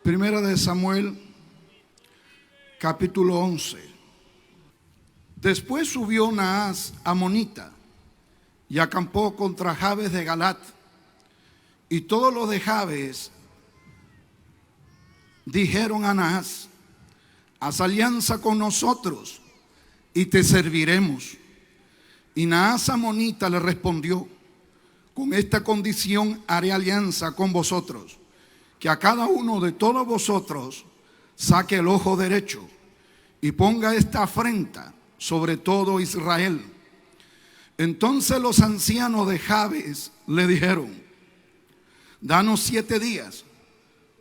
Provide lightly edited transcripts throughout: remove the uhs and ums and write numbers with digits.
Primera de Samuel, capítulo 11. Después subió Naas amonita y acampó contra Jabes de Galat. Y todos los de Jabes dijeron a Naas: haz alianza con nosotros y te serviremos. Y Naas amonita le respondió: con esta condición haré alianza con vosotros, que a cada uno de todos vosotros saque el ojo derecho y ponga esta afrenta sobre todo Israel. Entonces los ancianos de Jabes le dijeron: danos 7 días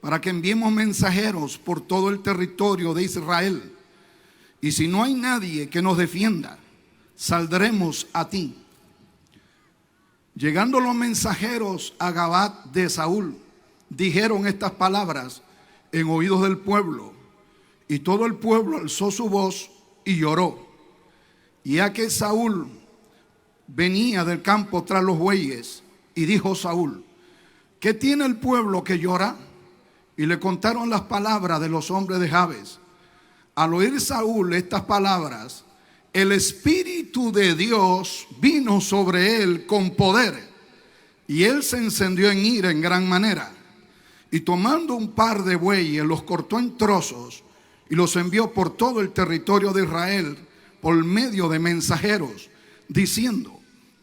para que enviemos mensajeros por todo el territorio de Israel, y si no hay nadie que nos defienda, saldremos a ti. Llegando los mensajeros a Gabat de Saúl, dijeron estas palabras en oídos del pueblo, y todo el pueblo alzó su voz y lloró. Y a que Saúl venía del campo tras los bueyes, y dijo Saúl: ¿qué tiene el pueblo que llora? Y le contaron las palabras de los hombres de Jabes. Al oír Saúl estas palabras, el Espíritu de Dios vino sobre él con poder, y él se encendió en ira en gran manera. Y tomando un par de bueyes, los cortó en trozos y los envió por todo el territorio de Israel por medio de mensajeros, diciendo: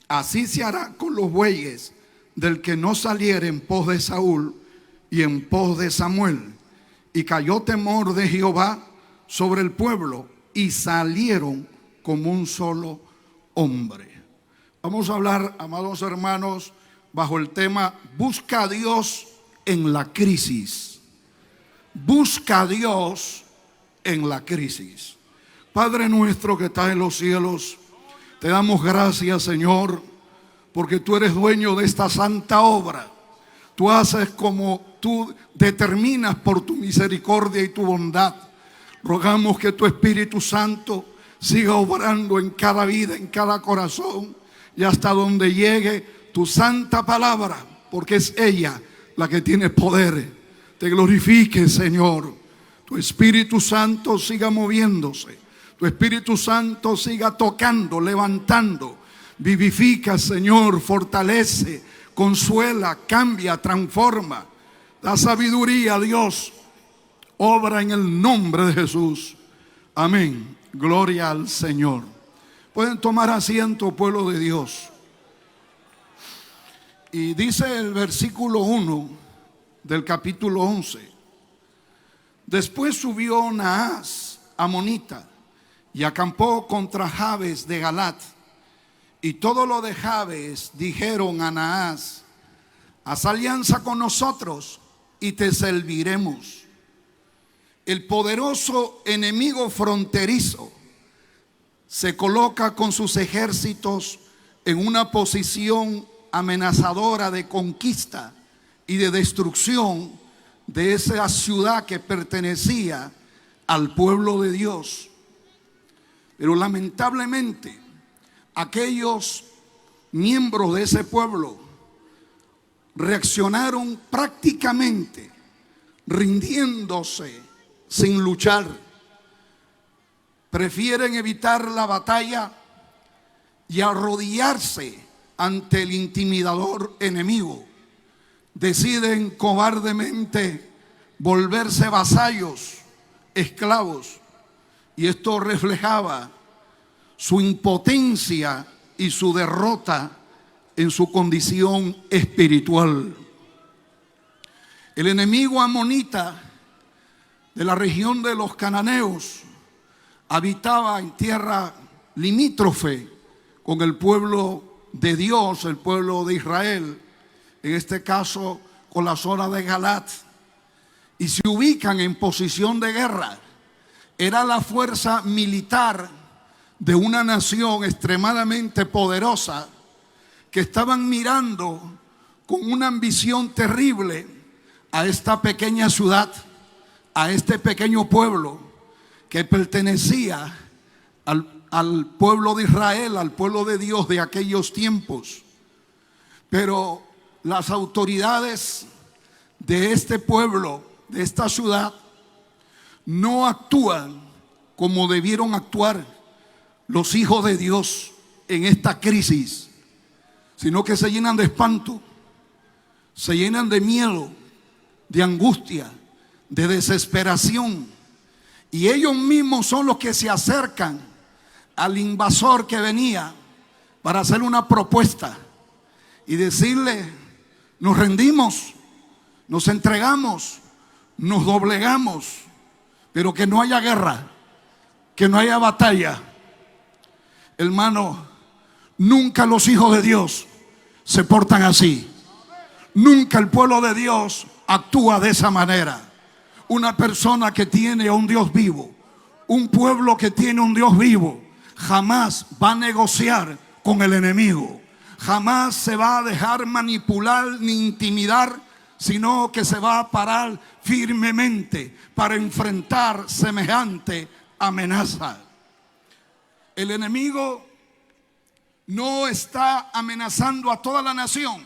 así se hará con los bueyes del que no saliere en pos de Saúl y en pos de Samuel. Y cayó temor de Jehová sobre el pueblo, y salieron como un solo hombre. Vamos a hablar, amados hermanos, bajo el tema: busca a Dios en la crisis. Busca a Dios en la crisis. Padre nuestro que estás en los cielos, te damos gracias, Señor, porque tú eres dueño de esta santa obra. Tú haces como tú determinas por tu misericordia y tu bondad. Rogamos que tu Espíritu Santo siga obrando en cada vida, en cada corazón, y hasta donde llegue tu santa palabra, porque es ella la que tiene poder. Te glorifique, Señor. Tu Espíritu Santo siga moviéndose. Tu Espíritu Santo siga tocando, levantando. Vivifica, Señor, fortalece, consuela, cambia, transforma. Da sabiduría, Dios. Obra en el nombre de Jesús. Amén. Gloria al Señor. Pueden tomar asiento, pueblo de Dios. Y dice el versículo 1 del capítulo 11: después subió Naas amonita y acampó contra Jabes de Galat. Y todo lo de Jabes dijeron a Naas: haz alianza con nosotros y te serviremos. El poderoso enemigo fronterizo se coloca con sus ejércitos en una posición amenazadora de conquista y de destrucción de esa ciudad que pertenecía al pueblo de Dios. Pero lamentablemente aquellos miembros de ese pueblo reaccionaron prácticamente rindiéndose sin luchar. Prefieren evitar la batalla y arrodillarse ante el intimidador enemigo. Deciden cobardemente volverse vasallos, esclavos, y esto reflejaba su impotencia y su derrota en su condición espiritual. El enemigo amonita de la región de los cananeos habitaba en tierra limítrofe con el pueblo de Dios, el pueblo de Israel, en este caso con la zona de Galat, y se ubican en posición de guerra. Era la fuerza militar de una nación extremadamente poderosa que estaban mirando con una ambición terrible a esta pequeña ciudad, a este pequeño pueblo que pertenecía al pueblo de Israel, al pueblo de Dios de aquellos tiempos. Pero las autoridades de este pueblo, de esta ciudad no actúan como debieron actuar los hijos de Dios en esta crisis, sino que se llenan de espanto, se llenan de miedo, de angustia, de desesperación, y ellos mismos son los que se acercan al invasor que venía para hacer una propuesta y decirle: nos rendimos, nos entregamos, nos doblegamos, pero que no haya guerra, que no haya batalla. Hermano, nunca los hijos de Dios se portan así. Nunca el pueblo de Dios actúa de esa manera. Una persona que tiene a un Dios vivo, un pueblo que tiene un Dios vivo, jamás va a negociar con el enemigo. Jamás se va a dejar manipular ni intimidar, sino que se va a parar firmemente para enfrentar semejante amenaza. El enemigo no está amenazando a toda la nación,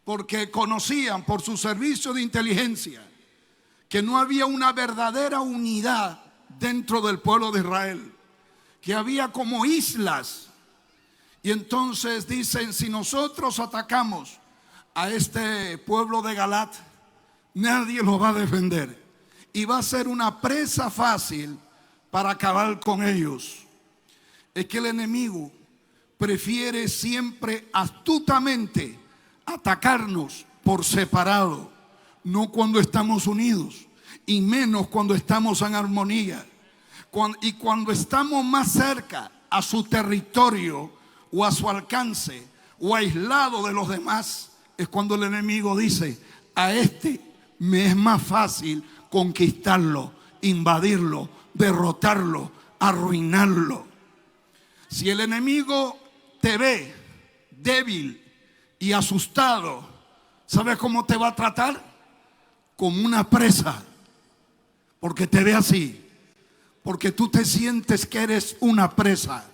porque conocían por su servicio de inteligencia que no había una verdadera unidad dentro del pueblo de Israel, que había como islas. Y entonces dicen: si nosotros atacamos a este pueblo de Galat, nadie lo va a defender y va a ser una presa fácil para acabar con ellos. Es que el enemigo prefiere siempre astutamente atacarnos por separado, no cuando estamos unidos, y menos cuando estamos en armonía. Y cuando estamos más cerca a su territorio o a su alcance o aislado de los demás, es cuando el enemigo dice: a este me es más fácil conquistarlo, invadirlo, derrotarlo, arruinarlo. Si el enemigo te ve débil y asustado, ¿sabes cómo te va a tratar? Como una presa, porque te ve así, porque tú te sientes que eres una presa,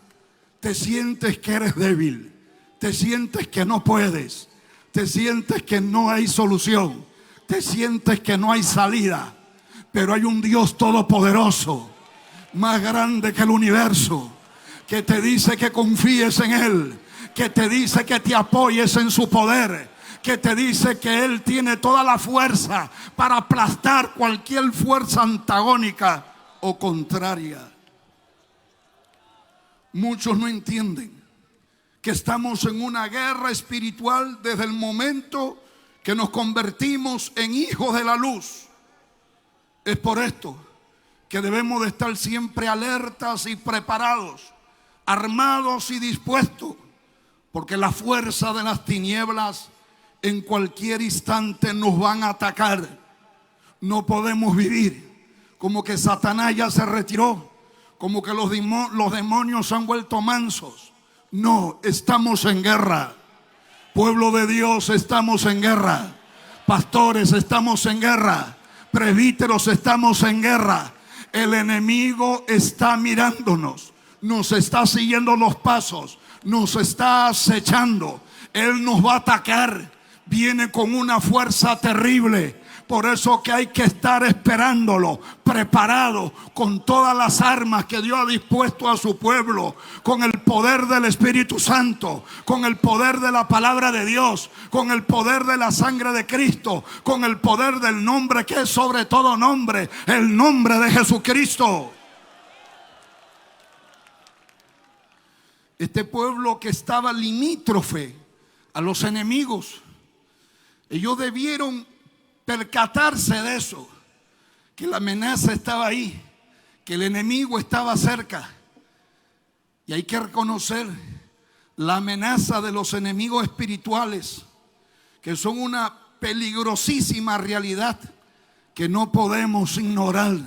te sientes que eres débil, te sientes que no puedes, te sientes que no hay solución, te sientes que no hay salida. Pero hay un Dios todopoderoso, más grande que el universo, que te dice que confíes en Él, que te dice que te apoyes en su poder, que te dice que Él tiene toda la fuerza para aplastar cualquier fuerza antagónica o contraria. Muchos no entienden que estamos en una guerra espiritual desde el momento que nos convertimos en hijos de la luz. Es por esto que debemos de estar siempre alertas y preparados, armados y dispuestos, porque la fuerza de las tinieblas en cualquier instante nos van a atacar. No podemos vivir como que Satanás ya se retiró, como que los demonios se han vuelto mansos. No, estamos en guerra. Pueblo de Dios, estamos en guerra. Pastores, estamos en guerra. Presbíteros, estamos en guerra. El enemigo está mirándonos, nos está siguiendo los pasos, nos está acechando. Él nos va a atacar, viene con una fuerza terrible. Por eso que hay que estar esperándolo, preparado, con todas las armas que Dios ha dispuesto a su pueblo, con el poder del Espíritu Santo, con el poder de la palabra de Dios, con el poder de la sangre de Cristo, con el poder del nombre que es sobre todo nombre, el nombre de Jesucristo. Este pueblo que estaba limítrofe a los enemigos, ellos debieron percatarse de eso, que la amenaza estaba ahí, que el enemigo estaba cerca. Y hay que reconocer la amenaza de los enemigos espirituales, que son una peligrosísima realidad que no podemos ignorar.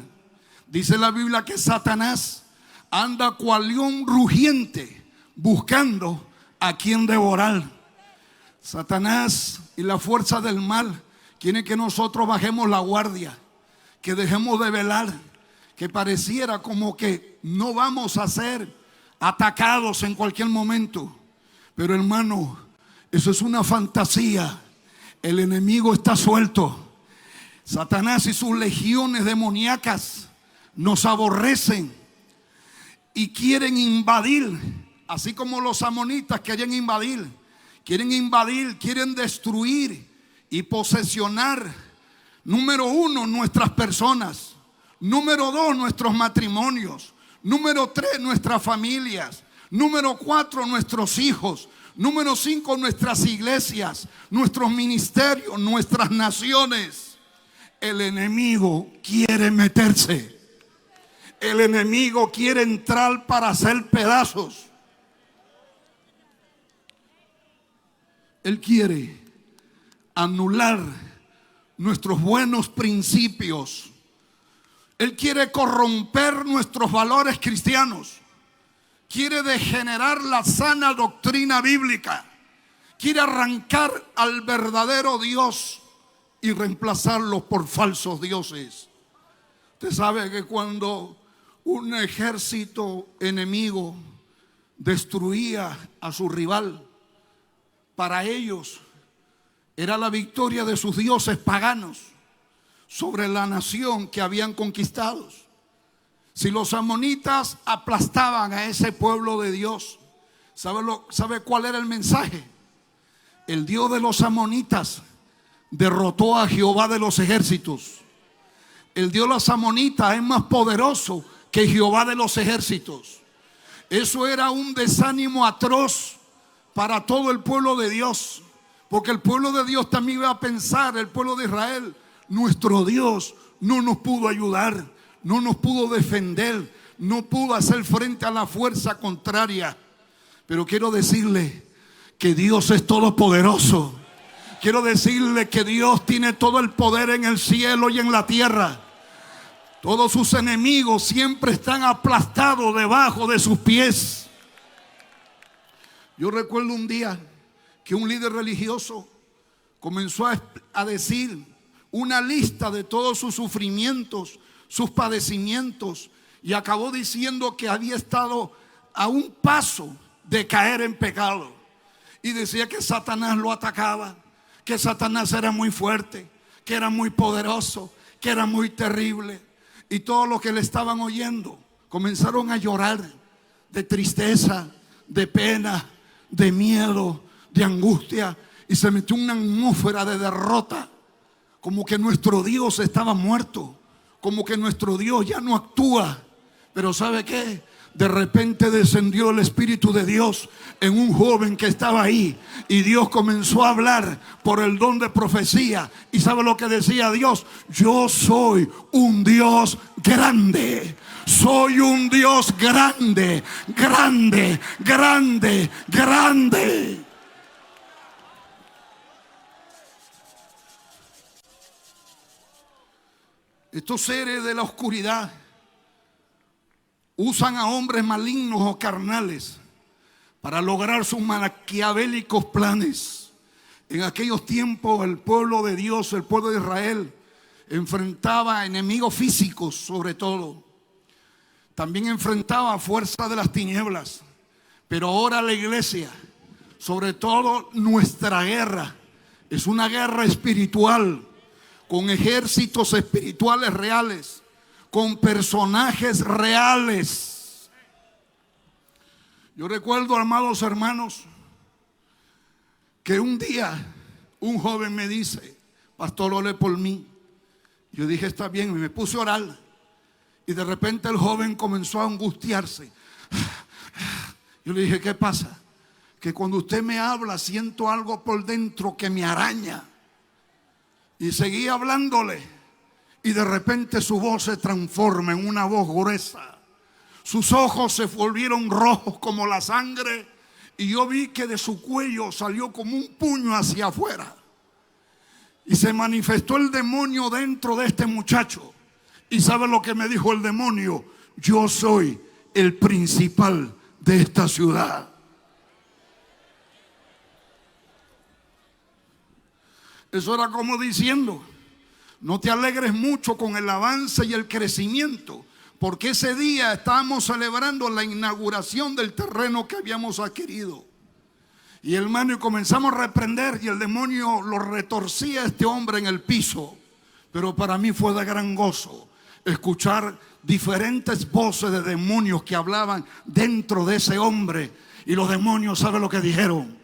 Dice la Biblia que Satanás anda cual león rugiente buscando a quien devorar. Satanás y la fuerza del mal quieren que nosotros bajemos la guardia, que dejemos de velar, que pareciera como que no vamos a ser atacados en cualquier momento. Pero hermano, eso es una fantasía. El enemigo está suelto. Satanás y sus legiones demoníacas nos aborrecen y quieren invadir, así como los amonitas quieren invadir, quieren destruir y posesionar. Número 1, nuestras personas. Número 2, nuestros matrimonios. Número 3, nuestras familias. Número 4, nuestros hijos. Número 5, nuestras iglesias, nuestros ministerios, nuestras naciones. El enemigo quiere meterse. El enemigo quiere entrar para hacer pedazos. Él quiere anular nuestros buenos principios. Él quiere corromper nuestros valores cristianos. Quiere degenerar la sana doctrina bíblica. Quiere arrancar al verdadero Dios y reemplazarlo por falsos dioses. Usted sabe que cuando un ejército enemigo destruía a su rival, para ellos era la victoria de sus dioses paganos sobre la nación que habían conquistado. Si los amonitas aplastaban a ese pueblo de Dios, ¿sabe cuál era el mensaje? El Dios de los amonitas derrotó a Jehová de los ejércitos. El Dios de los amonitas es más poderoso que Jehová de los ejércitos. Eso era un desánimo atroz para todo el pueblo de Dios, porque el pueblo de Dios también iba a pensar, el pueblo de Israel, nuestro Dios no nos pudo ayudar, no nos pudo defender, no pudo hacer frente a la fuerza contraria. Pero quiero decirle que Dios es todopoderoso. Quiero decirle que Dios tiene todo el poder en el cielo y en la tierra. Todos sus enemigos siempre están aplastados debajo de sus pies. Yo recuerdo un día que un líder religioso comenzó a decir una lista de todos sus sufrimientos, sus padecimientos, y acabó diciendo que había estado a un paso de caer en pecado. Y decía que Satanás lo atacaba, que Satanás era muy fuerte, que era muy poderoso, que era muy terrible. Y todos los que le estaban oyendo comenzaron a llorar de tristeza, de pena, de miedo, de angustia, y se metió una atmósfera de derrota, como que nuestro Dios estaba muerto, como que nuestro Dios ya no actúa. Pero ¿sabe qué? De repente descendió el Espíritu de Dios en un joven que estaba ahí, y Dios comenzó a hablar por el don de profecía. ¿Y sabe lo que decía Dios? Yo soy un Dios grande. Soy un Dios grande, grande, grande, grande. Estos seres de la oscuridad usan a hombres malignos o carnales para lograr sus maquiavélicos planes. En aquellos tiempos el pueblo de Dios, el pueblo de Israel, enfrentaba a enemigos físicos sobre todo. También enfrentaba a fuerzas de las tinieblas. Pero ahora la iglesia, sobre todo nuestra guerra, es una guerra espiritual, con ejércitos espirituales reales, con personajes reales. Yo recuerdo, amados hermanos, que un día un joven me dice: pastor, ore por mí. Yo dije, está bien, y me puse a orar. Y de repente el joven comenzó a angustiarse. Yo le dije, ¿qué pasa? Que cuando usted me habla siento algo por dentro que me araña. Y seguí hablándole, y de repente su voz se transforma en una voz gruesa. Sus ojos se volvieron rojos como la sangre, y yo vi que de su cuello salió como un puño hacia afuera. Y se manifestó el demonio dentro de este muchacho. ¿Y sabe lo que me dijo el demonio? Yo soy el principal de esta ciudad. Eso era como diciendo: no te alegres mucho con el avance y el crecimiento, porque ese día estábamos celebrando la inauguración del terreno que habíamos adquirido. Y hermano, y comenzamos a reprender, y el demonio lo retorcía a este hombre en el piso. Pero para mí fue de gran gozo escuchar diferentes voces de demonios que hablaban dentro de ese hombre. Y los demonios, ¿saben lo que dijeron?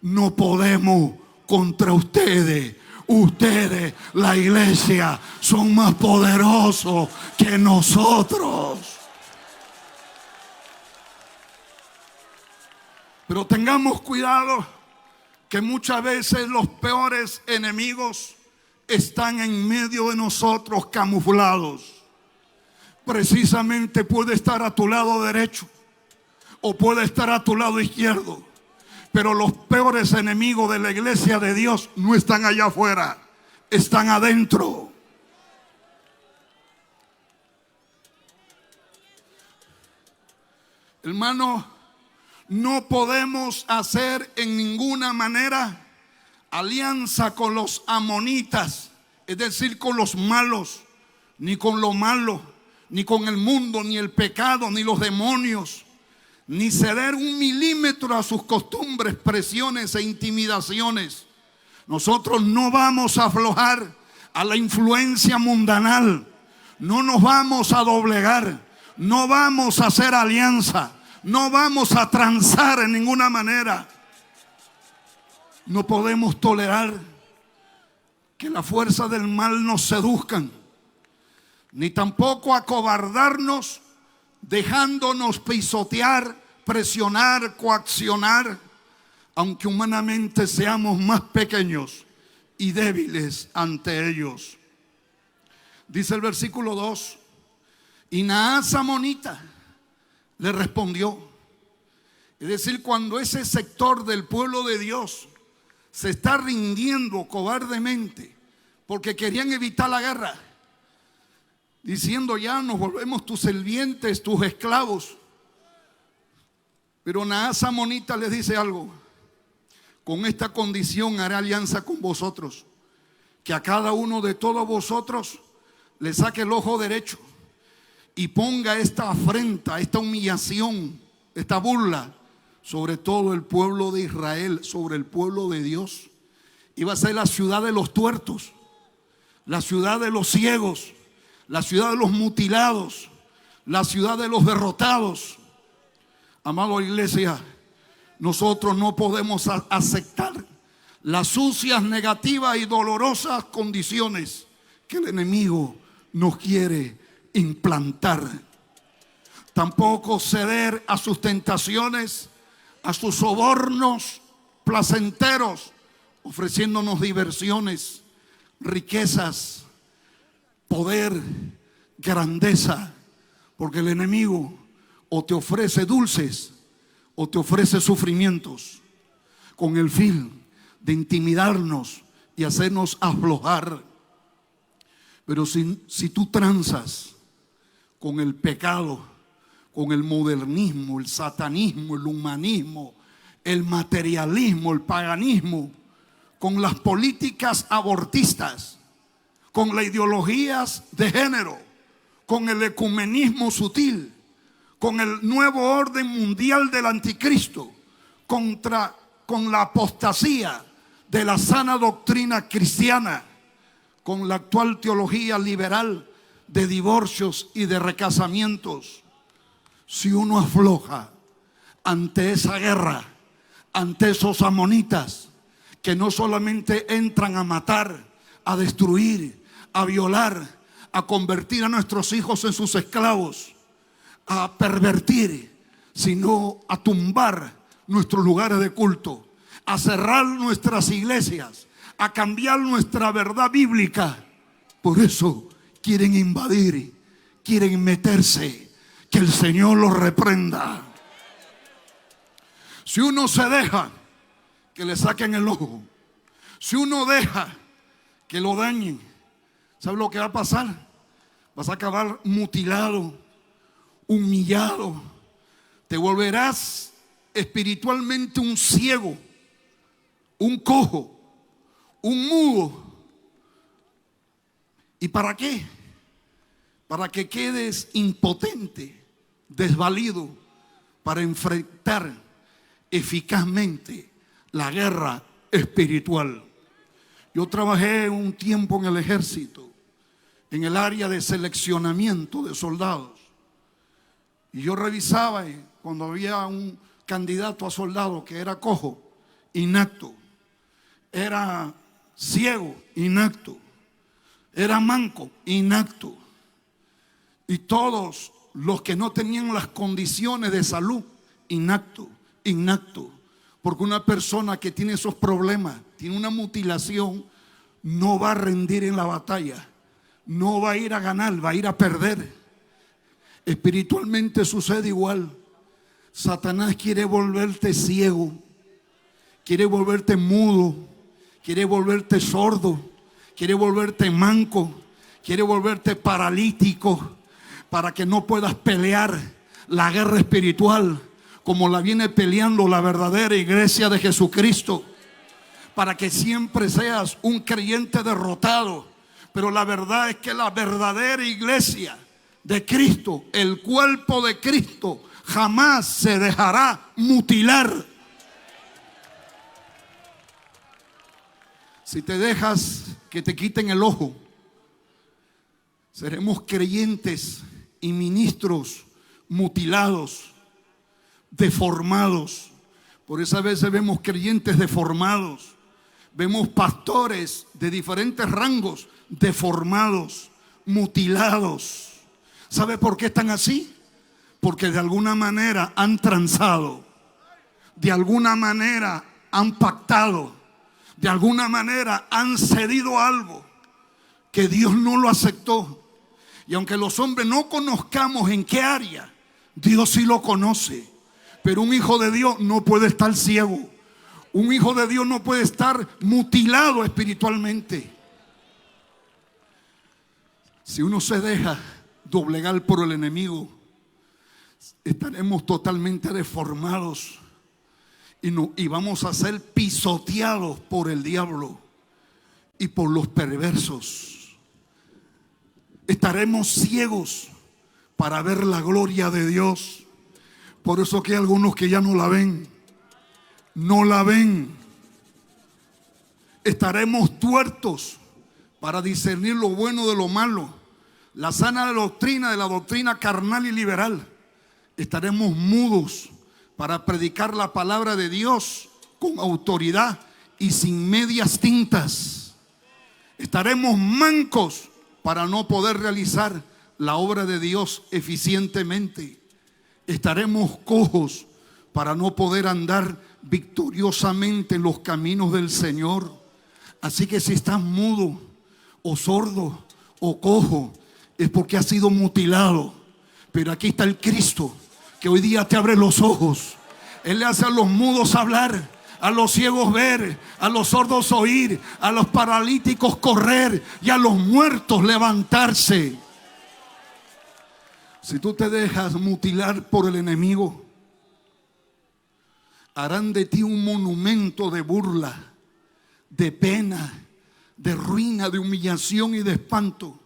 No podemos contra ustedes. Ustedes, la iglesia, son más poderosos que nosotros. Pero tengamos cuidado que muchas veces los peores enemigos están en medio de nosotros camuflados. Precisamente puede estar a tu lado derecho o puede estar a tu lado izquierdo. Pero los peores enemigos de la iglesia de Dios no están allá afuera, están adentro. Hermano, no podemos hacer en ninguna manera alianza con los amonitas, es decir, con los malos, ni con lo malo, ni con el mundo, ni el pecado, ni los demonios, ni ceder un milímetro a sus costumbres, presiones e intimidaciones. Nosotros no vamos a aflojar a la influencia mundanal, no nos vamos a doblegar, no vamos a hacer alianza, no vamos a transar en ninguna manera. No podemos tolerar que la fuerza del mal nos seduzcan, ni tampoco acobardarnos dejándonos pisotear, presionar, coaccionar, aunque humanamente seamos más pequeños y débiles ante ellos. Dice el versículo 2: y Naas amonita le respondió. Es decir, cuando ese sector del pueblo de Dios se está rindiendo cobardemente porque querían evitar la guerra, diciendo: ya nos volvemos tus sirvientes, tus esclavos. Pero Naas amonita les dice algo: con esta condición haré alianza con vosotros, que a cada uno de todos vosotros le saque el ojo derecho y ponga esta afrenta, esta humillación, esta burla sobre todo el pueblo de Israel, sobre el pueblo de Dios. Iba a ser la ciudad de los tuertos, la ciudad de los ciegos, la ciudad de los mutilados, la ciudad de los derrotados. Amado iglesia, nosotros no podemos aceptar las sucias, negativas y dolorosas condiciones que el enemigo nos quiere implantar. Tampoco ceder a sus tentaciones, a sus sobornos placenteros, ofreciéndonos diversiones, riquezas, poder, grandeza, porque el enemigo o te ofrece dulces o te ofrece sufrimientos con el fin de intimidarnos y hacernos aflojar. Pero si tú transas con el pecado, con el modernismo, el satanismo, el humanismo, el materialismo, el paganismo, con las políticas abortistas, con las ideologías de género, con el ecumenismo sutil, con el nuevo orden mundial del anticristo, con la apostasía de la sana doctrina cristiana, con la actual teología liberal de divorcios y de recasamientos. Si uno afloja ante esa guerra, ante esos amonitas que no solamente entran a matar, a destruir, a violar, a convertir a nuestros hijos en sus esclavos, a pervertir, sino a tumbar nuestros lugares de culto, a cerrar nuestras iglesias, a cambiar nuestra verdad bíblica. Por eso quieren invadir, quieren meterse. Que el Señor los reprenda. Si uno se deja que le saquen el ojo, si uno deja que lo dañen, ¿sabe lo que va a pasar? Vas a acabar mutilado, humillado. Te volverás espiritualmente un ciego, un cojo, un mudo. ¿Y para qué? Para que quedes impotente, desvalido, para enfrentar eficazmente la guerra espiritual. Yo trabajé un tiempo en el ejército en el área de seleccionamiento de soldados. Y yo revisaba y cuando había un candidato a soldado que era cojo, inacto, era ciego, inacto, era manco, inacto, y todos los que no tenían las condiciones de salud, inacto, porque una persona que tiene esos problemas, tiene una mutilación, no va a rendir en la batalla, no va a ir a ganar, va a ir a perder. Espiritualmente sucede igual. Satanás quiere volverte ciego, quiere volverte mudo, quiere volverte sordo, quiere volverte manco, quiere volverte paralítico, para que no puedas pelear la guerra espiritual como la viene peleando la verdadera iglesia de Jesucristo, para que siempre seas un creyente derrotado. Pero la verdad es que la verdadera iglesia de Cristo, el cuerpo de Cristo, jamás se dejará mutilar. Si te dejas que te quiten el ojo, seremos creyentes y ministros mutilados, deformados. Por eso a veces vemos creyentes deformados, vemos pastores de diferentes rangos deformados, mutilados. ¿Sabe por qué están así? Porque de alguna manera han transado, de alguna manera han pactado, de alguna manera han cedido algo que Dios no lo aceptó. Y aunque los hombres no conozcamos en qué área, Dios sí lo conoce. Pero un hijo de Dios no puede estar ciego. Un hijo de Dios no puede estar mutilado espiritualmente. Si uno se deja doblegar por el enemigo, estaremos totalmente deformados y vamos a ser pisoteados por el diablo y por los perversos. Estaremos ciegos para ver la gloria de Dios. Por eso que hay algunos que ya no la ven. No la ven. Estaremos tuertos para discernir lo bueno de lo malo, la sana doctrina de la doctrina carnal y liberal. Estaremos mudos para predicar la palabra de Dios con autoridad y sin medias tintas. Estaremos mancos para no poder realizar la obra de Dios eficientemente. Estaremos cojos para no poder andar victoriosamente en los caminos del Señor. Así que si estás mudo o sordo o cojo, es porque has sido mutilado. Pero aquí está el Cristo que hoy día te abre los ojos. Él le hace a los mudos hablar, a los ciegos ver, a los sordos oír, a los paralíticos correr y a los muertos levantarse. Si tú te dejas mutilar por el enemigo, harán de ti un monumento de burla, de pena, de ruina, de humillación y de espanto.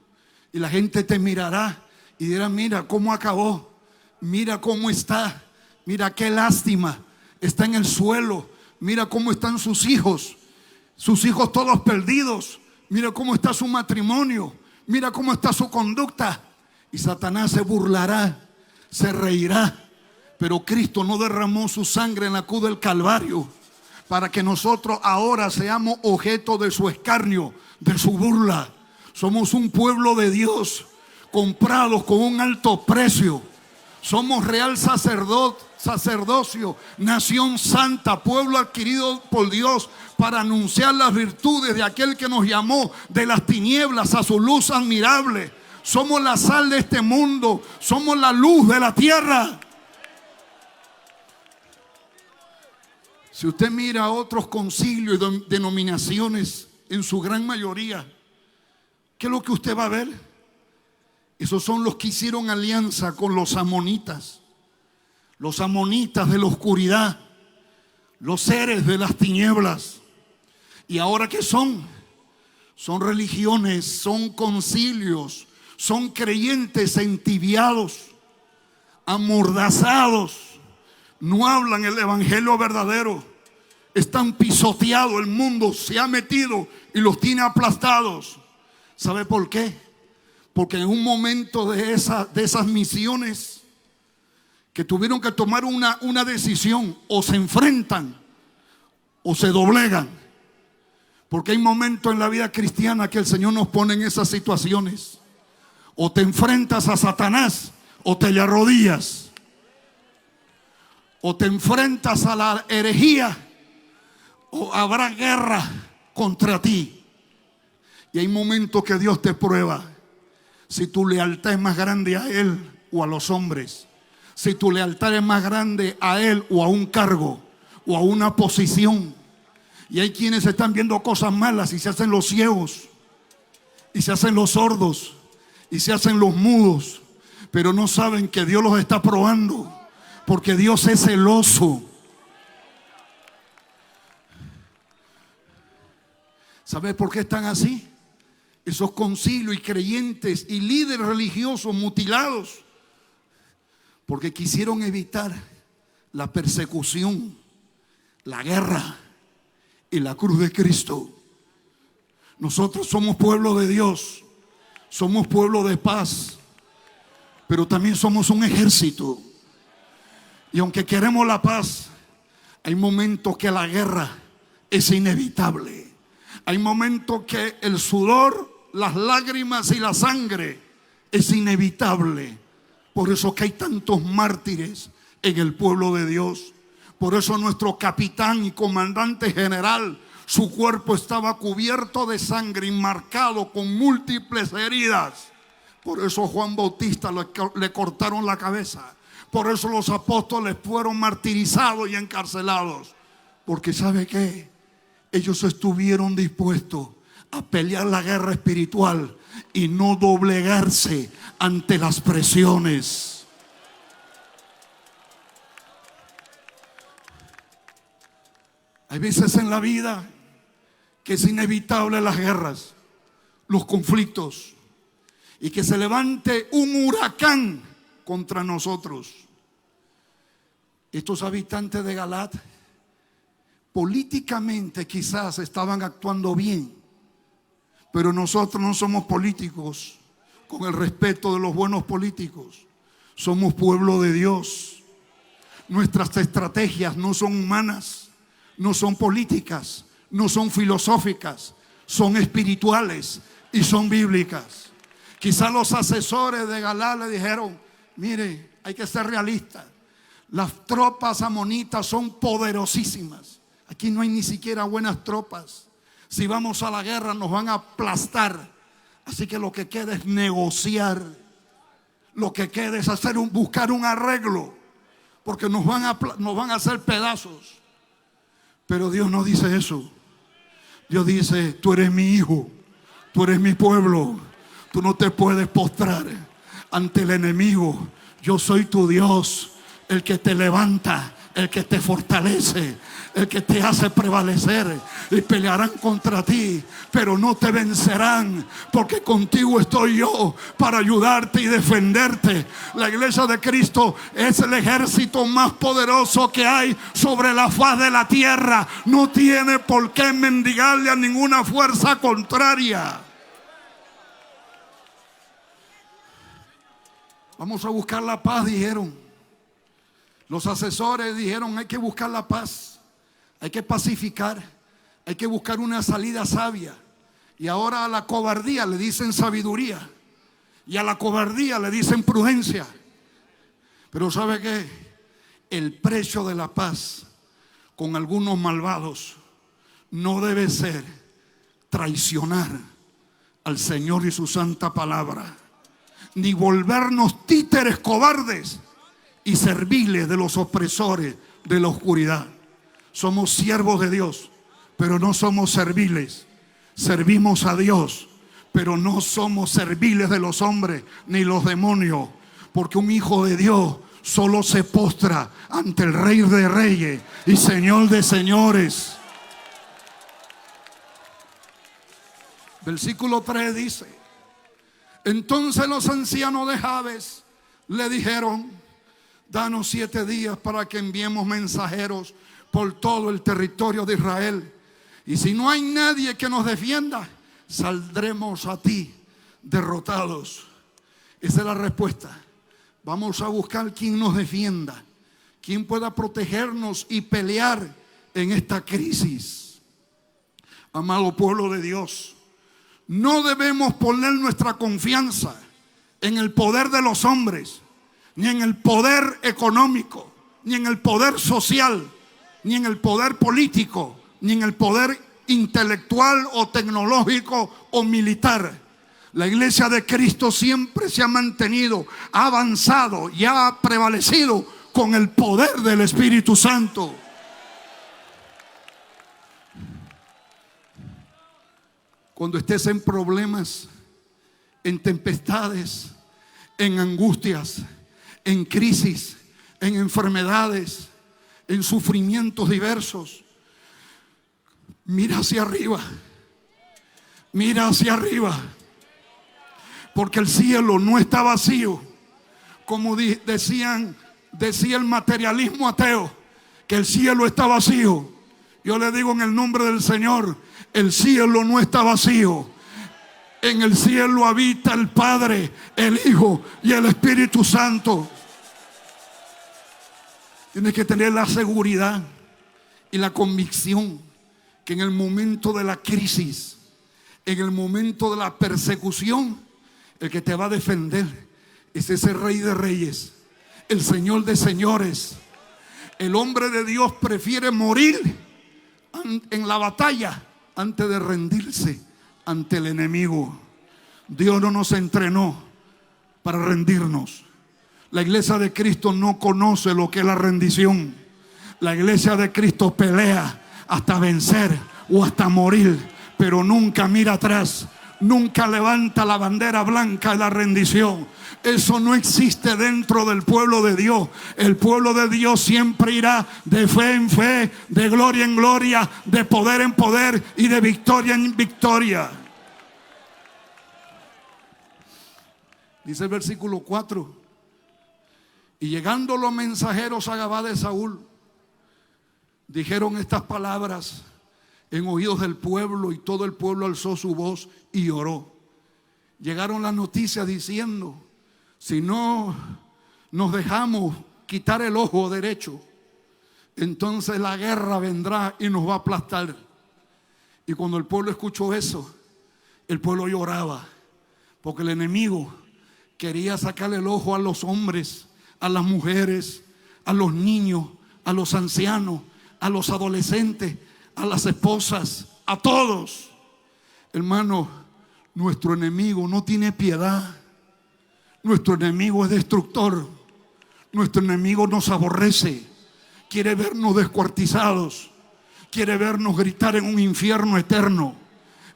Y la gente te mirará y dirá: mira cómo acabó, mira cómo está, mira qué lástima, está en el suelo, mira cómo están sus hijos todos perdidos, mira cómo está su matrimonio, mira cómo está su conducta. Y Satanás se burlará, se reirá. Pero Cristo no derramó su sangre en la cruz del Calvario para que nosotros ahora seamos objeto de su escarnio, de su burla. Somos un pueblo de Dios, comprados con un alto precio. Somos real sacerdocio, nación santa, pueblo adquirido por Dios para anunciar las virtudes de aquel que nos llamó de las tinieblas a su luz admirable. Somos la sal de este mundo, somos la luz de la tierra. Si usted mira a otros concilios y denominaciones, en su gran mayoría, ¿qué es lo que usted va a ver? Esos son los que hicieron alianza con los amonitas de la oscuridad, los seres de las tinieblas. ¿Y ahora qué son? Son religiones, son concilios, son creyentes entibiados, amordazados. No hablan el evangelio verdadero. Están pisoteados, el mundo se ha metido y los tiene aplastados. ¿Sabe por qué? Porque en un momento de esas misiones que tuvieron que tomar una decisión, o se enfrentan o se doblegan. Porque hay momentos en la vida cristiana que el Señor nos pone en esas situaciones. O te enfrentas a Satanás o te le arrodillas. O te enfrentas a la herejía o habrá guerra contra ti. Y hay momentos que Dios te prueba si tu lealtad es más grande a Él o a los hombres. Si tu lealtad es más grande a Él o a un cargo o a una posición. Y hay quienes están viendo cosas malas y se hacen los ciegos, y se hacen los sordos, y se hacen los mudos, pero no saben que Dios los está probando, porque Dios es celoso. ¿Sabes por qué están así? Esos concilios y creyentes y líderes religiosos mutilados, porque quisieron evitar la persecución, la guerra y la cruz de Cristo. Nosotros somos pueblo de Dios, somos pueblo de paz, pero también somos un ejército. Y aunque queremos la paz, hay momentos que la guerra es inevitable. Hay momentos que el sudor, las lágrimas y la sangre es inevitable. Por eso que hay tantos mártires en el pueblo de Dios. Por eso nuestro capitán y comandante general, su cuerpo estaba cubierto de sangre y marcado con múltiples heridas. Por eso Juan Bautista le cortaron la cabeza. Por eso los apóstoles fueron martirizados y encarcelados. Porque ¿sabe qué? Ellos estuvieron dispuestos a pelear la guerra espiritual y no doblegarse ante las presiones. Hay veces en la vida que es inevitable las guerras, los conflictos, y que se levante un huracán contra nosotros. Estos habitantes de Galat políticamente quizás estaban actuando bien, pero nosotros no somos políticos con el respeto de los buenos políticos. Somos pueblo de Dios. Nuestras estrategias no son humanas, no son políticas, no son filosóficas, son espirituales y son bíblicas. Quizás los asesores de Galat le dijeron: mire, hay que ser realistas. Las tropas amonitas son poderosísimas. Aquí no hay ni siquiera buenas tropas. Si vamos a la guerra nos van a aplastar. Así que lo que queda es negociar. Lo que queda es buscar un arreglo, porque nos van a hacer pedazos. Pero Dios no dice eso. Dios dice: tú eres mi hijo, tú eres mi pueblo, tú no te puedes postrar ante el enemigo. Yo soy tu Dios, el que te levanta, el que te fortalece, el que te hace prevalecer. Y pelearán contra ti, pero no te vencerán, porque contigo estoy yo para ayudarte y defenderte. La iglesia de Cristo es el ejército más poderoso que hay sobre la faz de la tierra. No tiene por qué mendigarle a ninguna fuerza contraria. Vamos a buscar la paz, dijeron. Los asesores dijeron: hay que buscar la paz, hay que pacificar, hay que buscar una salida sabia. Y ahora a la cobardía le dicen sabiduría, y a la cobardía le dicen prudencia. Pero ¿sabe qué? El precio de la paz con algunos malvados no debe ser traicionar al Señor y su santa palabra, ni volvernos títeres cobardes y serviles de los opresores de la oscuridad. Somos siervos de Dios, pero no somos serviles. Servimos a Dios, pero no somos serviles de los hombres ni los demonios, porque un hijo de Dios solo se postra ante el Rey de Reyes y Señor de Señores. Versículo 3 dice: entonces los ancianos de Jabes le dijeron: danos 7 días para que enviemos mensajeros por todo el territorio de Israel. Y si no hay nadie que nos defienda, saldremos a ti derrotados. Esa es la respuesta. Vamos a buscar quien nos defienda, quien pueda protegernos y pelear en esta crisis. Amado pueblo de Dios, no debemos poner nuestra confianza en el poder de los hombres, ni en el poder económico, ni en el poder social, ni en el poder político, ni en el poder intelectual o tecnológico o militar. La iglesia de Cristo siempre se ha mantenido, ha avanzado y ha prevalecido con el poder del Espíritu Santo. Cuando estés en problemas, en tempestades, en angustias, en crisis, en enfermedades, en sufrimientos diversos, mira hacia arriba. Mira hacia arriba. Porque el cielo no está vacío. Como decía el materialismo ateo, que el cielo está vacío. Yo le digo en el nombre del Señor, el cielo no está vacío. En el cielo habita el Padre, el Hijo y el Espíritu Santo. Tienes que tener la seguridad y la convicción que en el momento de la crisis, en el momento de la persecución, el que te va a defender es ese Rey de Reyes, el Señor de Señores. El hombre de Dios prefiere morir en la batalla antes de rendirse ante el enemigo. Dios no nos entrenó para rendirnos. La iglesia de Cristo no conoce lo que es la rendición. La iglesia de Cristo pelea hasta vencer o hasta morir, pero nunca mira atrás. Nunca levanta la bandera blanca de la rendición. Eso no existe dentro del pueblo de Dios. El pueblo de Dios siempre irá de fe en fe, de gloria en gloria, de poder en poder y de victoria en victoria. Dice el versículo 4: y llegando los mensajeros a Gabá de Saúl, dijeron estas palabras en oídos del pueblo, y todo el pueblo alzó su voz y oró. Llegaron las noticias diciendo: si no nos dejamos quitar el ojo derecho, entonces la guerra vendrá y nos va a aplastar. Y cuando el pueblo escuchó eso, el pueblo lloraba, porque el enemigo quería sacarle el ojo a los hombres, a las mujeres, a los niños, a los ancianos, a los adolescentes, a las esposas, a todos. Hermano, nuestro enemigo no tiene piedad. Nuestro enemigo es destructor. Nuestro enemigo nos aborrece. Quiere vernos descuartizados. Quiere vernos gritar en un infierno eterno.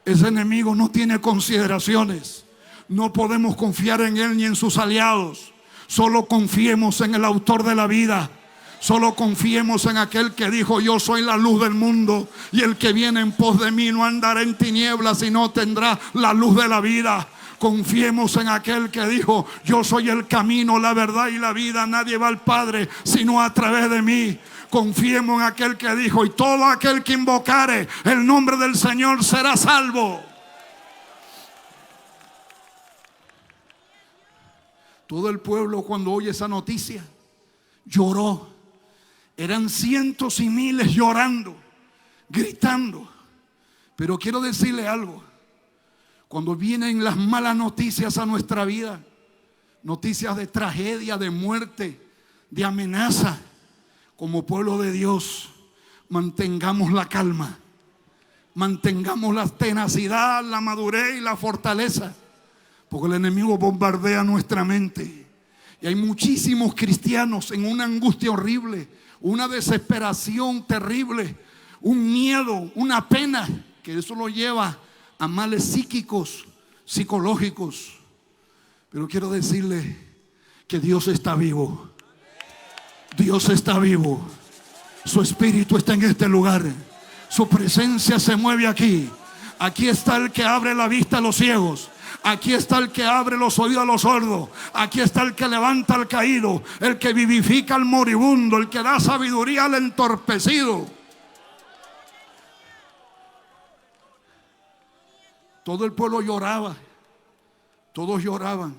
Ese enemigo no tiene consideraciones. No podemos confiar en él ni en sus aliados. Solo confiemos en el autor de la vida. Solo confiemos en aquel que dijo: yo soy la luz del mundo, y el que viene en pos de mí no andará en tinieblas, sino tendrá la luz de la vida. Confiemos en aquel que dijo: yo soy el camino, la verdad y la vida. Nadie va al Padre sino a través de mí. Confiemos en aquel que dijo: y todo aquel que invocare el nombre del Señor será salvo. Todo el pueblo, cuando oye esa noticia, lloró. Eran cientos y miles llorando, gritando. Pero quiero decirle algo: cuando vienen las malas noticias a nuestra vida, noticias de tragedia, de muerte, de amenaza, como pueblo de Dios, mantengamos la calma, mantengamos la tenacidad, la madurez y la fortaleza, porque el enemigo bombardea nuestra mente. Y hay muchísimos cristianos en una angustia horrible, una desesperación terrible, un miedo, una pena, que eso lo lleva a males psíquicos, psicológicos. Pero quiero decirle que Dios está vivo. Dios está vivo. Su espíritu está en este lugar. Su presencia se mueve aquí. Aquí está el que abre la vista a los ciegos. Aquí está el que abre los oídos a los sordos. Aquí está el que levanta al caído, el que vivifica al moribundo, el que da sabiduría al entorpecido. Todo el pueblo lloraba. Todos lloraban,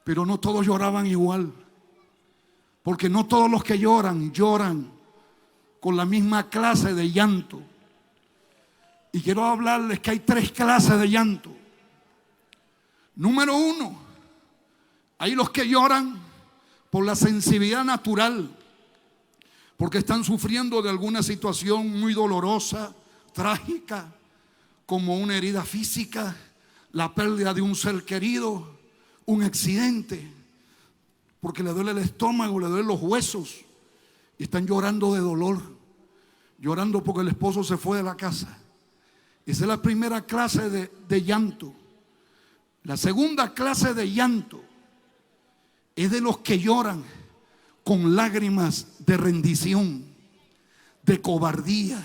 pero no todos lloraban igual. Porque no todos los que lloran con la misma clase de llanto. Y quiero hablarles que hay 3 clases de llanto. Número 1, hay los que lloran por la sensibilidad natural, porque están sufriendo de alguna situación muy dolorosa, trágica, como una herida física, la pérdida de un ser querido, un accidente, porque le duele el estómago, le duelen los huesos, y están llorando de dolor, llorando porque el esposo se fue de la casa. Esa es la primera clase de llanto. La segunda clase de llanto es de los que lloran con lágrimas de rendición, de cobardía,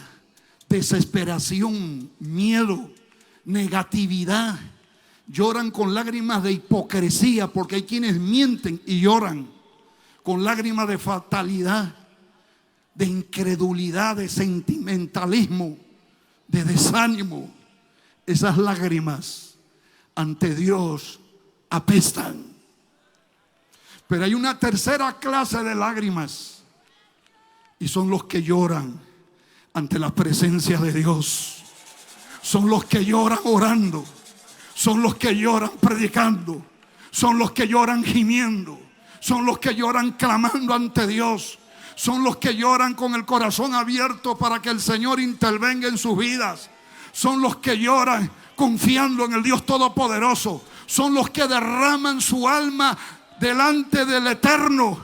desesperación, miedo, negatividad. Lloran con lágrimas de hipocresía, porque hay quienes mienten y lloran con lágrimas de fatalidad, de incredulidad, de sentimentalismo, de desánimo. Esas lágrimas ante Dios apestan. Pero hay una tercera clase de lágrimas, y son los que lloran ante la presencia de Dios. Son los que lloran orando, son los que lloran predicando, son los que lloran gimiendo, son los que lloran clamando ante Dios, son los que lloran con el corazón abierto para que el Señor intervenga en sus vidas, son los que lloran confiando en el Dios Todopoderoso, son los que derraman su alma delante del Eterno,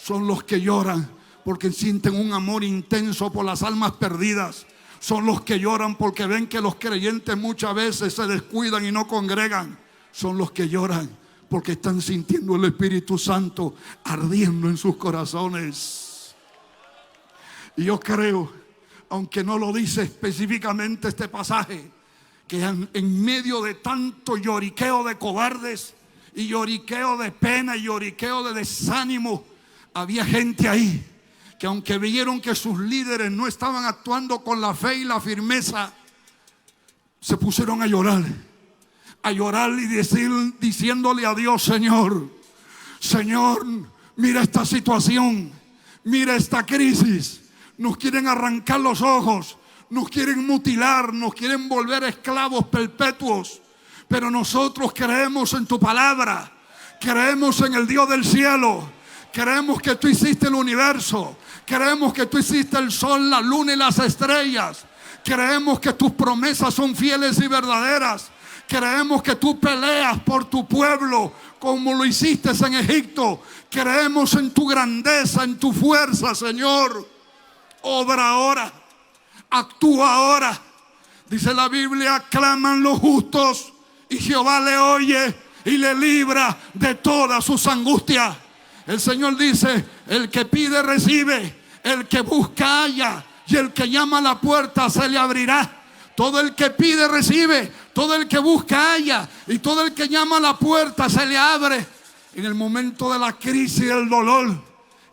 son los que lloran porque sienten un amor intenso por las almas perdidas, son los que lloran porque ven que los creyentes muchas veces se descuidan y no congregan, son los que lloran porque están sintiendo el Espíritu Santo ardiendo en sus corazones. Y yo creo, aunque no lo dice específicamente este pasaje, que en medio de tanto lloriqueo de cobardes y lloriqueo de pena y lloriqueo de desánimo, había gente ahí que, aunque vieron que sus líderes no estaban actuando con la fe y la firmeza, se pusieron a llorar y diciéndole a Dios: Señor, mira esta situación, mira esta crisis, nos quieren arrancar los ojos, nos quieren mutilar, nos quieren volver esclavos perpetuos, pero nosotros creemos en tu palabra, creemos en el Dios del cielo, creemos que tú hiciste el universo, creemos que tú hiciste el sol, la luna y las estrellas, creemos que tus promesas son fieles y verdaderas, creemos que tú peleas por tu pueblo como lo hiciste en Egipto, creemos en tu grandeza, en tu fuerza, Señor. Obra ahora, actúa ahora. Dice la Biblia: claman los justos y Jehová le oye y le libra de todas sus angustias. El Señor dice: el que pide recibe, el que busca halla, y el que llama a la puerta se le abrirá. Todo el que pide recibe, todo el que busca halla, y todo el que llama a la puerta se le abre. En el momento de la crisis y del dolor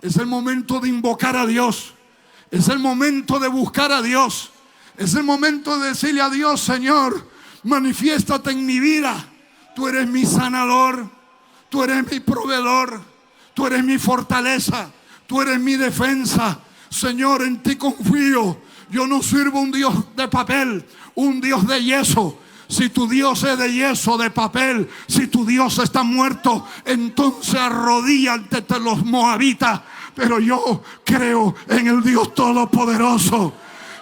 es el momento de invocar a Dios, es el momento de buscar a Dios, es el momento de decirle a Dios: Señor, manifiéstate en mi vida. Tú eres mi sanador, tú eres mi proveedor, tú eres mi fortaleza, tú eres mi defensa. Señor, en ti confío. Yo no sirvo un Dios de papel, un Dios de yeso. Si tu Dios es de yeso, de papel, si tu Dios está muerto, entonces arrodíllate ante los moabitas. Pero yo creo en el Dios Todopoderoso.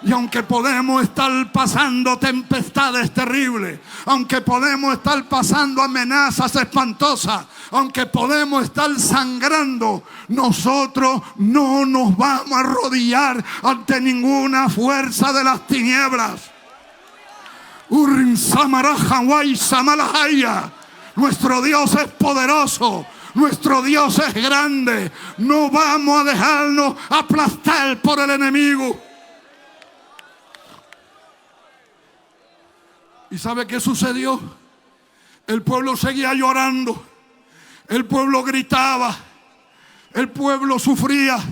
Y aunque podemos estar pasando tempestades terribles, aunque podemos estar pasando amenazas espantosas, aunque podemos estar sangrando, nosotros no nos vamos a arrodillar ante ninguna fuerza de las tinieblas. Nuestro Dios es poderoso, nuestro Dios es grande. No vamos a dejarnos aplastar por el enemigo. ¿Y sabe qué sucedió? El pueblo seguía llorando, el pueblo gritaba, el pueblo sufría.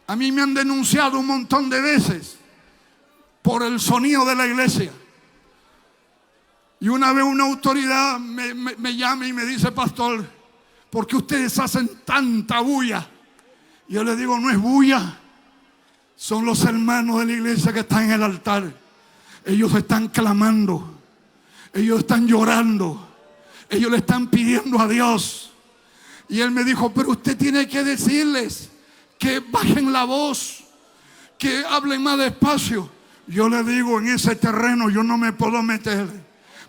A mí me han denunciado un montón de veces por el sonido de la iglesia. Y una vez una autoridad me llama y me dice: pastor, ¿por qué ustedes hacen tanta bulla? Yo le digo: no es bulla, son los hermanos de la iglesia que están en el altar. Ellos están clamando, ellos están llorando, ellos le están pidiendo a Dios. Y él me dijo: pero usted tiene que decirles que bajen la voz, que hablen más despacio. Yo le digo: en ese terreno yo no me puedo meter,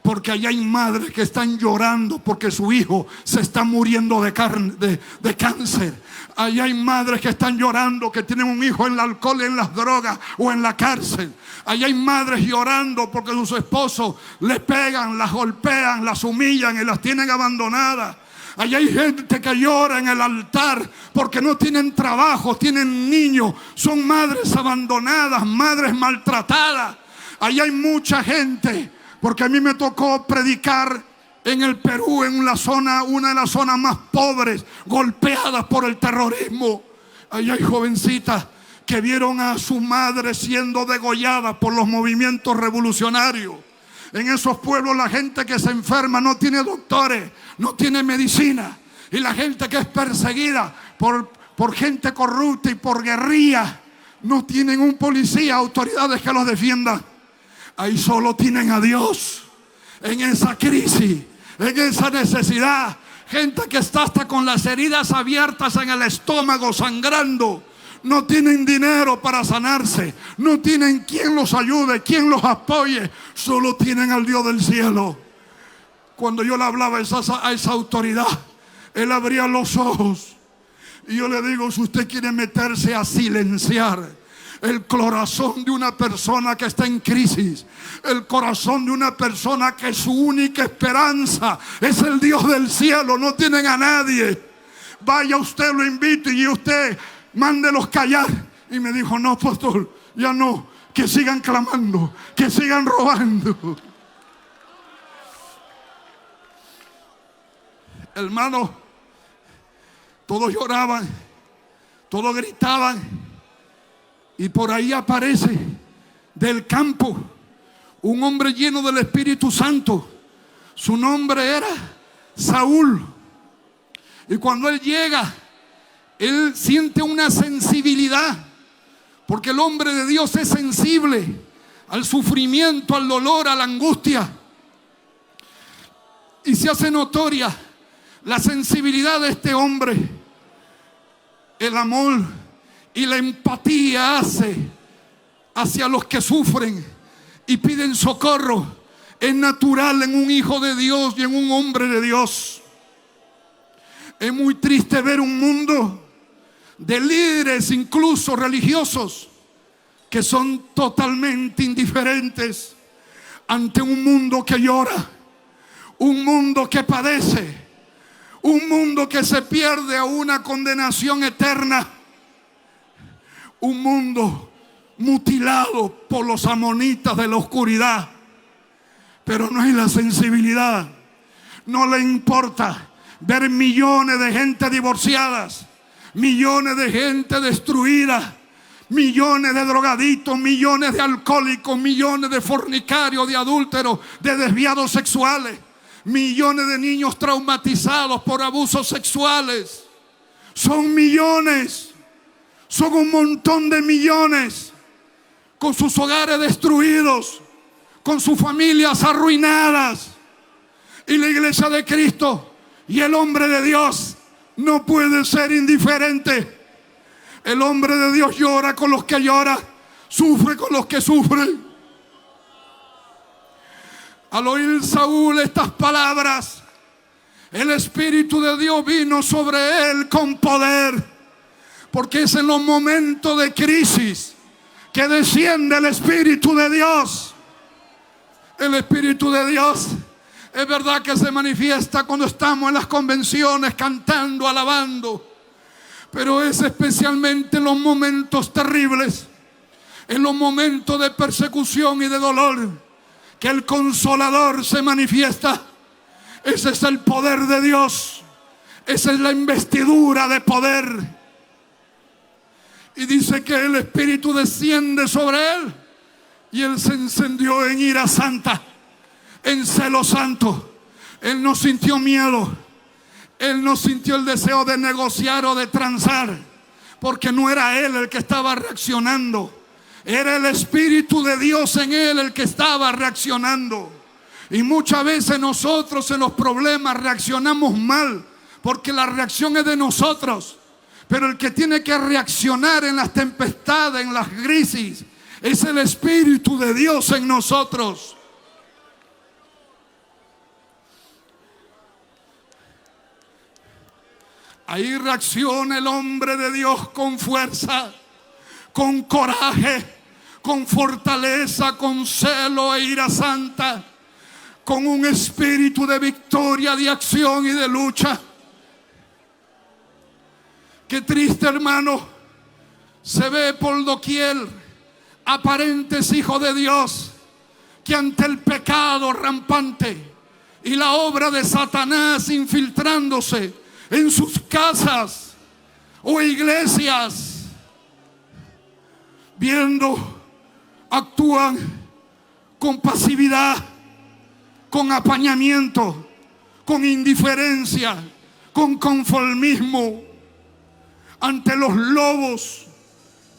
porque allá hay madres que están llorando porque su hijo se está muriendo de cáncer. Allá hay madres que están llorando que tienen un hijo en el alcohol, en las drogas o en la cárcel. Allá hay madres llorando porque sus esposos les pegan, las golpean, las humillan y las tienen abandonadas. Allá hay gente que llora en el altar porque no tienen trabajo, tienen niños, son madres abandonadas, madres maltratadas. Allá hay mucha gente, porque a mí me tocó predicar en el Perú, en una de las zonas más pobres, golpeadas por el terrorismo. Allá hay jovencitas que vieron a su madre siendo degollada por los movimientos revolucionarios. En esos pueblos la gente que se enferma no tiene doctores, no tiene medicina. Y la gente que es perseguida por gente corrupta y por guerrilla, no tienen un policía, autoridades que los defiendan. Ahí solo tienen a Dios. En esa crisis, en esa necesidad, gente que está hasta con las heridas abiertas en el estómago, sangrando. No tienen dinero para sanarse, no tienen quien los ayude, quien los apoye. Solo tienen al Dios del cielo. Cuando yo le hablaba a esa autoridad, él abría los ojos. Y yo le digo: si usted quiere meterse a silenciar el corazón de una persona que está en crisis, el corazón de una persona que su única esperanza es el Dios del cielo, no tienen a nadie, vaya usted, lo invito y usted mándelos callar. Y me dijo: no, pastor, ya no, que sigan clamando, que sigan robando. Hermano, todos lloraban, todos gritaban. Y por ahí aparece del campo un hombre lleno del Espíritu Santo. Su nombre era Saúl. Y cuando él llega, él siente una sensibilidad, porque el hombre de Dios es sensible al sufrimiento, al dolor, a la angustia. Y se hace notoria la sensibilidad de este hombre. El amor y la empatía hace hacia los que sufren y piden socorro. Es natural en un hijo de Dios y en un hombre de Dios. Es muy triste ver un mundo de líderes, incluso religiosos, que son totalmente indiferentes ante un mundo que llora, un mundo que padece, un mundo que se pierde a una condenación eterna, un mundo mutilado por los amonitas de la oscuridad. Pero no hay la sensibilidad, no le importa ver millones de gente divorciadas, millones de gente destruida, millones de drogadictos, millones de alcohólicos, millones de fornicarios, de adúlteros, de desviados sexuales, millones de niños traumatizados por abusos sexuales. Son millones, son un montón de millones, con sus hogares destruidos, con sus familias arruinadas. Y la iglesia de Cristo y el hombre de Dios no puede ser indiferente. El hombre de Dios llora con los que lloran, sufre con los que sufren. Al oír Saúl estas palabras, el Espíritu de Dios vino sobre él con poder, porque es en los momentos de crisis que desciende el Espíritu de Dios. El Espíritu de Dios es verdad que se manifiesta cuando estamos en las convenciones cantando, alabando, pero es especialmente en los momentos terribles, en los momentos de persecución y de dolor, que el Consolador se manifiesta. Ese es el poder de Dios, esa es la investidura de poder. Y dice que el Espíritu desciende sobre él y él se encendió en ira santa. en celo santo. Él no sintió miedo. Él no sintió el deseo de negociar o de transar, porque no era él el que estaba reaccionando. Era el Espíritu de Dios en él el que estaba reaccionando. Y muchas veces nosotros en los problemas reaccionamos mal, porque la reacción es de nosotros. Pero el que tiene que reaccionar en las tempestades, en las crisis, es el Espíritu de Dios en nosotros. Ahí reacciona el hombre de Dios con fuerza, con coraje, con fortaleza, con celo e ira santa, con un espíritu de victoria, de acción y de lucha. Qué triste, hermano, se ve por doquier aparentes hijos de Dios que ante el pecado rampante y la obra de Satanás infiltrándose en sus casas o iglesias, viendo, actúan con pasividad, con apañamiento, con indiferencia, con conformismo ante los lobos,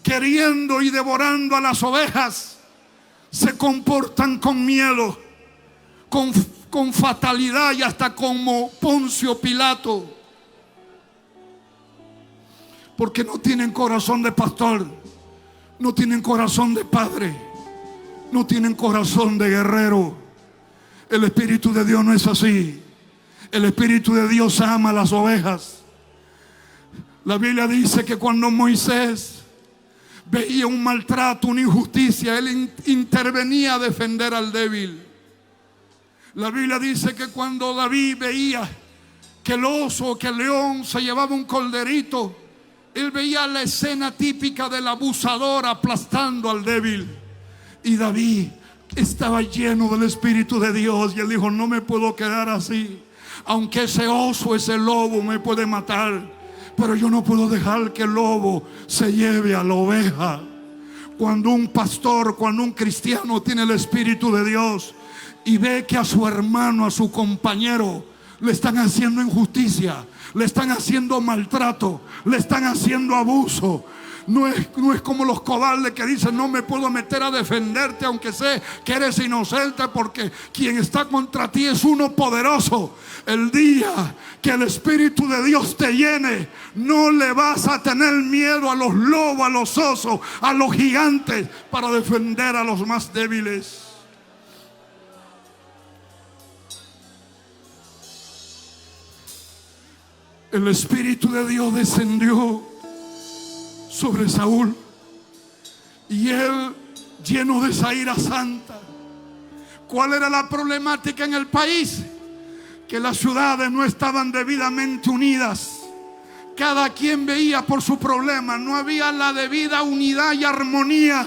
queriendo y devorando a las ovejas. Se comportan con miedo, con fatalidad y hasta como Poncio Pilato, porque no tienen corazón de pastor, no tienen corazón de padre, no tienen corazón de guerrero. El Espíritu de Dios no es así. El Espíritu de Dios ama a las ovejas. La Biblia dice que cuando Moisés veía un maltrato, una injusticia, él intervenía a defender al débil. La Biblia dice que cuando David veía que el oso, que el león se llevaba un corderito, él veía la escena típica del abusador aplastando al débil. Y David estaba lleno del Espíritu de Dios y él dijo: no me puedo quedar así. Aunque ese oso, ese lobo me puede matar, pero yo no puedo dejar que el lobo se lleve a la oveja. Cuando un pastor, cuando un cristiano tiene el Espíritu de Dios y ve que a su hermano, a su compañero, le están haciendo injusticia, le están haciendo maltrato, le están haciendo abuso, no es como los cobardes que dicen: no me puedo meter a defenderte aunque sé que eres inocente, porque quien está contra ti es uno poderoso. El día que el Espíritu de Dios te llene, no le vas a tener miedo a los lobos, a los osos, a los gigantes, para defender a los más débiles. El Espíritu de Dios descendió sobre Saúl y él, lleno de esa ira santa. ¿Cuál era la problemática en el país? Que las ciudades no estaban debidamente unidas. Cada quien veía por su problema. No había la debida unidad y armonía.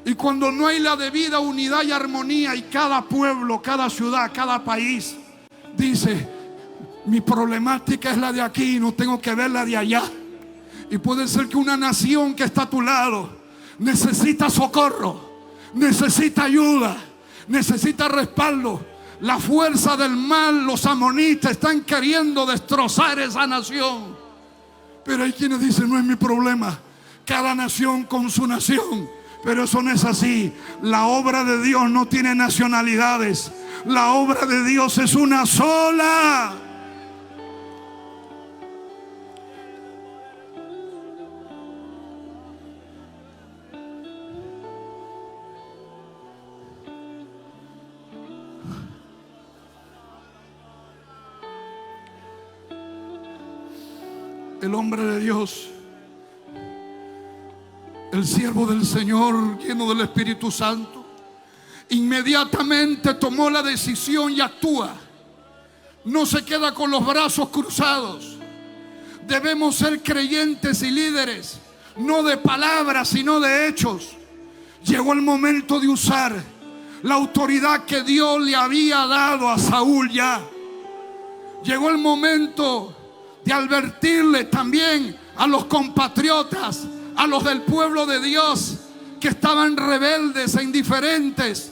Y cuando no hay la debida unidad y armonía, y cada pueblo, cada ciudad, cada país dice: mi problemática es la de aquí, no tengo que ver la de allá. Y puede ser que una nación que está a tu lado necesita socorro, necesita ayuda, necesita respaldo. La fuerza del mal, los amonitas, están queriendo destrozar esa nación. Pero hay quienes dicen: no es mi problema, cada nación con su nación. Pero eso no es así. La obra de Dios no tiene nacionalidades. La obra de Dios es una sola. El hombre de Dios, el siervo del Señor, lleno del Espíritu Santo, inmediatamente tomó la decisión y actúa. No se queda con los brazos cruzados. Debemos ser creyentes y líderes, no de palabras, sino de hechos. Llegó el momento de usar la autoridad que Dios le había dado a Saúl ya. Llegó el momento de advertirle también a los compatriotas, a los del pueblo de Dios que estaban rebeldes e indiferentes,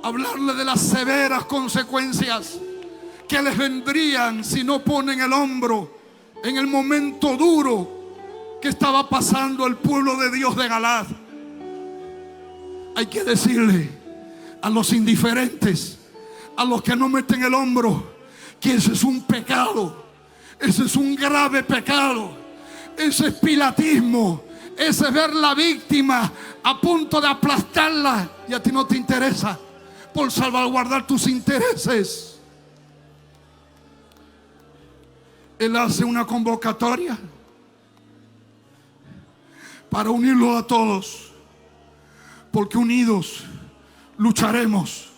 hablarle de las severas consecuencias que les vendrían si no ponen el hombro en el momento duro que estaba pasando el pueblo de Dios de Galaad. Hay que decirle a los indiferentes, a los que no meten el hombro, que ese es un pecado, ese es un grave pecado, ese es pilatismo, ese es ver la víctima a punto de aplastarla y a ti no te interesa por salvaguardar tus intereses. Él hace una convocatoria para unirlo a todos, porque unidos lucharemos,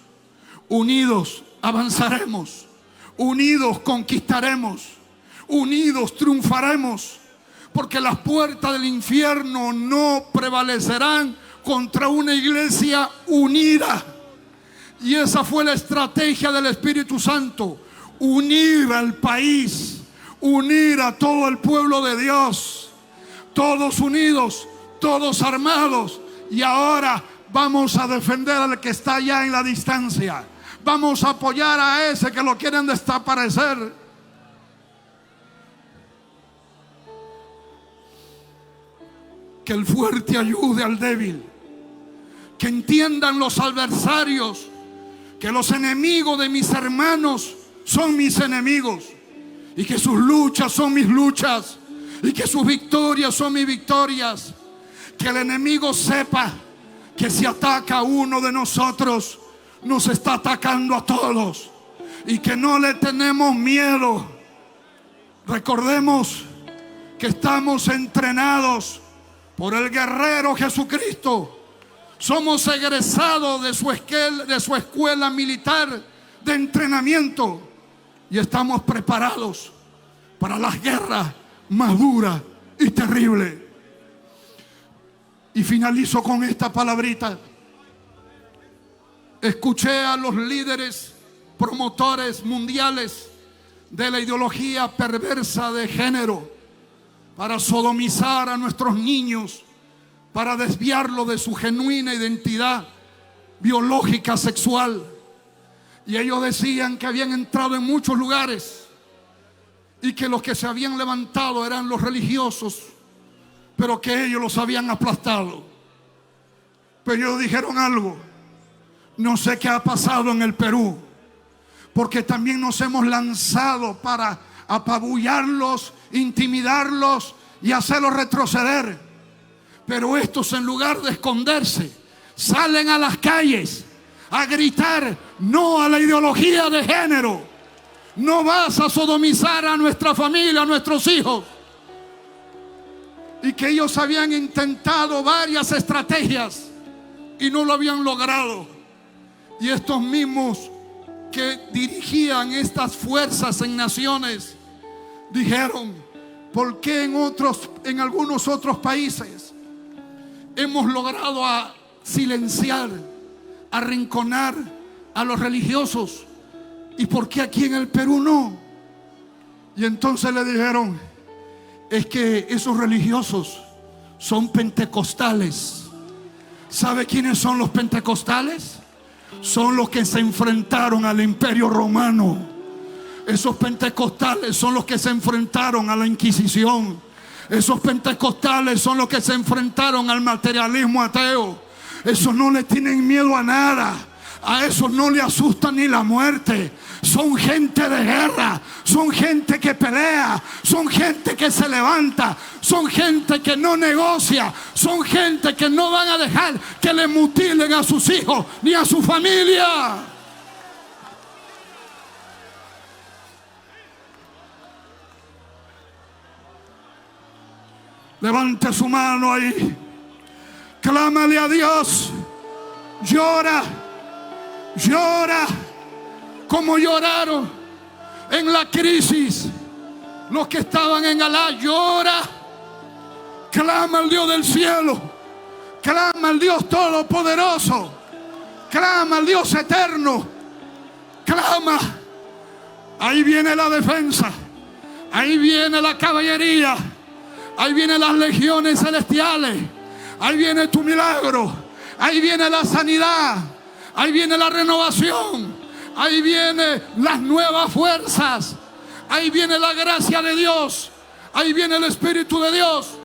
unidos avanzaremos, unidos conquistaremos, unidos triunfaremos, porque las puertas del infierno no prevalecerán contra una iglesia unida. Y esa fue la estrategia del Espíritu Santo: unir al país, unir a todo el pueblo de Dios, todos unidos, todos armados. Y ahora vamos a defender al que está allá en la distancia, vamos a apoyar a ese que lo quieren desaparecer. Que el fuerte ayude al débil, que entiendan los adversarios que los enemigos de mis hermanos son mis enemigos, y que sus luchas son mis luchas, y que sus victorias son mis victorias. Que el enemigo sepa que si ataca a uno de nosotros, nos está atacando a todos, y que no le tenemos miedo. Recordemos que estamos entrenados por el guerrero Jesucristo. Somos egresados de su escuela militar de entrenamiento, y estamos preparados para las guerras más duras y terribles. Y finalizo con esta palabrita. Escuché a los líderes promotores mundiales de la ideología perversa de género para sodomizar a nuestros niños, para desviarlo de su genuina identidad biológica sexual. Y ellos decían que habían entrado en muchos lugares y que los que se habían levantado eran los religiosos, pero que ellos los habían aplastado. Pero ellos dijeron algo: no sé qué ha pasado en el Perú, porque también nos hemos lanzado para apabullarlos, intimidarlos y hacerlos retroceder. Pero estos, en lugar de esconderse, salen a las calles a gritar no a la ideología de género. No vas a sodomizar a nuestra familia, a nuestros hijos. Y que ellos habían intentado varias estrategias y no lo habían logrado. Y estos mismos que dirigían estas fuerzas en naciones dijeron: ¿por qué en algunos otros países hemos logrado silenciar, arrinconar a los religiosos, y por qué aquí en el Perú no? Y entonces le dijeron: es que esos religiosos son pentecostales. ¿Sabe quiénes son los pentecostales? Son los que se enfrentaron al Imperio Romano. Esos pentecostales son los que se enfrentaron a la Inquisición. Esos pentecostales son los que se enfrentaron al materialismo ateo. Esos no le tienen miedo a nada. A esos no le asusta ni la muerte. Son gente de guerra, son gente que pelea, son gente que se levanta, son gente que no negocia, son gente que no van a dejar que le mutilen a sus hijos ni a su familia. Levante su mano ahí, clámale a Dios, llora, llora como lloraron en la crisis los que estaban en Galaad. Llora, clama al Dios del cielo, clama al Dios todopoderoso, clama al Dios eterno, clama. Ahí viene la defensa, ahí viene la caballería, ahí vienen las legiones celestiales, ahí viene tu milagro, ahí viene la sanidad, Ahí viene la renovación. Ahí vienen las nuevas fuerzas. Ahí viene la gracia de Dios. Ahí viene el Espíritu de Dios.